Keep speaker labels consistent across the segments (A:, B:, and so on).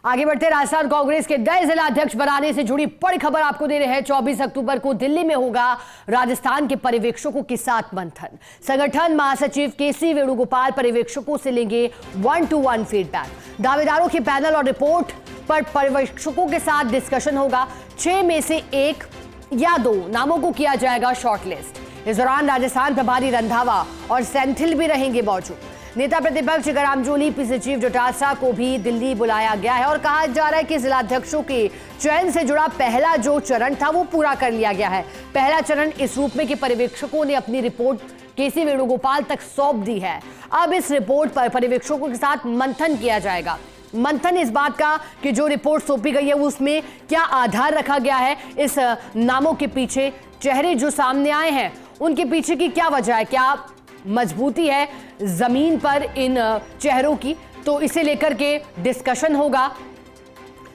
A: आगे बढ़ते राजस्थान कांग्रेस के नए जिला अध्यक्ष बनाने से जुड़ी बड़ी खबर आपको दे रहे हैं। 24 अक्टूबर को दिल्ली में होगा राजस्थान के पर्यवेक्षकों के साथ मंथन। संगठन महासचिव केसी वेणुगोपाल पर्यवेक्षकों से लेंगे 1-to-1 फीडबैक। दावेदारों के पैनल और रिपोर्ट पर पर्यवेक्षकों के साथ डिस्कशन होगा। 6 में से 1 या 2 नामों को किया जाएगा शॉर्टलिस्ट। इस दौरान राजस्थान प्रभारी रंधावा और सेंथिल भी रहेंगे मौजूद। नेता प्रतिपक्ष गरामजोली पी सचिव जटासा को भी दिल्ली बुलाया गया है और कहा जा रहा है कि जिलाध्यक्षों के चयन से जुड़ा पहला जो चरण था वो पूरा कर लिया गया है। पहला चरण इस रूप में कि पर्यवेक्षकों ने अपनी रिपोर्ट केसी वेणुगोपाल तक सौंप दी है। अब इस रिपोर्ट पर पर्यवेक्षकों के साथ मंथन किया जाएगा। मंथन इस बात का कि जो रिपोर्ट सौंपी गई है उसमें क्या आधार रखा गया है, इस नामों के पीछे चेहरे जो सामने आए हैं उनके पीछे की क्या वजह है, क्या मजबूती है जमीन पर इन चेहरों की, तो इसे लेकर के डिस्कशन होगा।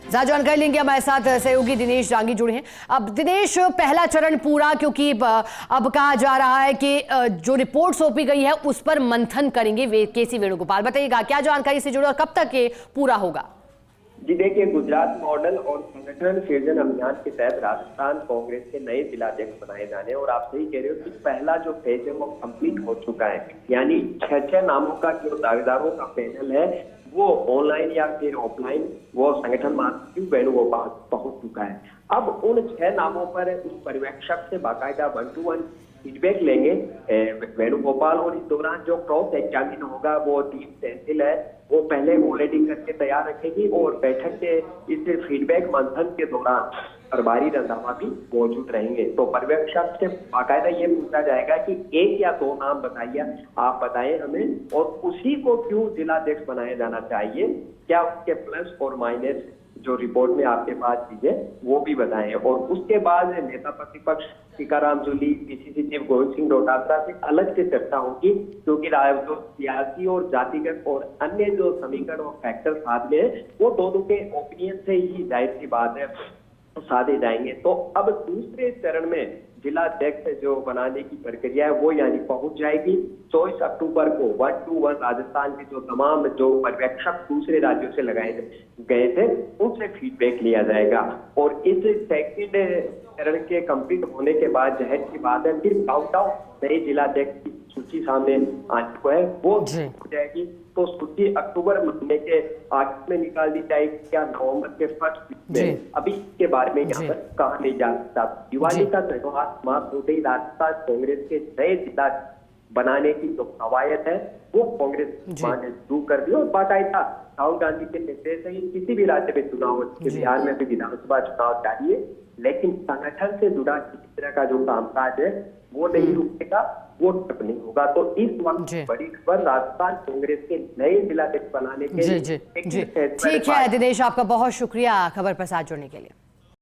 A: ज्यादा जानकारी लेंगे। हमारे साथ सहयोगी दिनेश जांगी जुड़े हैं। अब दिनेश, पहला चरण पूरा, क्योंकि अब कहा जा रहा है कि जो रिपोर्ट सौंपी गई है उस पर मंथन करेंगे केसी वेणुगोपाल। बताइएगा क्या जानकारी से जुड़े और कब तक ये पूरा होगा?
B: जी देखिए, गुजरात मॉडल और संगठन सृजन अभियान के तहत राजस्थान कांग्रेस के नए जिलाध्यक्ष बनाए जाने, और आप सही कह रहे हो कि पहला जो फेज है वो कंप्लीट हो चुका है। यानी 6 नामों का जो दावेदारों का पैनल है वो ऑनलाइन या फिर ऑफलाइन वो संगठन महासचिव वेणुगोपाल पहुंच चुका है। अब उन 6 नामों पर उस पर्यवेक्षक से बाकायदा 1-to-1 फीडबैक लेंगे वेणुगोपाल, और इस दौरान जो क्रॉस एग्जामिन होगा वो टीम सेंथिल है वो पहले ऑलरेडी करके तैयार रखेगी, और बैठक के इस फीडबैक मंथन के दौरान प्रभारी रंधावा भी मौजूद रहेंगे। तो पर्यवेक्षक से बाकायदा ये पूछा जाएगा कि 1 या 2 नाम बताइए, आप बताएं हमें, और उसी को क्यों जिलाध्यक्ष बनाया जाना चाहिए, क्या उसके प्लस और माइनस जो रिपोर्ट में आपके पास चीजें वो भी बताएं। और उसके बाद नेता प्रतिपक्ष गरामजोली पीसीसी चीफ गोविंद सिंह डोटासरा से अलग से चर्चा होगी, क्योंकि जो सियासी और जातिगत और अन्य जो समीकरण और फैक्टर साथ में है वो दोनों के ओपिनियन से ही जाहिर सी बात है साधे जाएंगे। तो अब दूसरे चरण में जिलाध्यक्ष जो बनाने की प्रक्रिया है वो यानी पहुंच जाएगी 24 अक्टूबर को 1-to-1 राजस्थान के जो तमाम जो पर्यवेक्षक दूसरे राज्यों से लगाए गए थे उनसे फीडबैक लिया जाएगा। और इस सेकंड चरण के कंप्लीट होने के बाद जाहिर सी बात है फिर काउंटडाउन नए जिलाध्यक्ष की सूची सामने आने को है वो हो जाएगी। तो सूची अक्टूबर महीने के आखिर में निकाल दी जाएगी या नवंबर के फर्स्ट में, अभी इसके बारे में यहाँ पर कहा नहीं जा सकता। दिवाली का त्योहार समाप्त होते ही राजस्थान कांग्रेस के नए जिला बनाने की जो कवायद है वो कांग्रेस ने शुरू कर दी, और बाकायदा राहुल गांधी के निर्देश है किसी भी राज्य में चुनाव हो, बिहार में भी विधानसभा चुनाव चाहिए, लेकिन संगठन से जुड़ा किसी तरह का जो कामकाज है वो नहीं रुकेगा, वो ठप नहीं होगा। तो इस वक्त बड़ी खबर राजस्थान कांग्रेस के नए जिलाध्यक्ष बनाने के
A: ठीक है दिनेश, आपका बहुत शुक्रिया खबर पर साथ जुड़ने के लिए।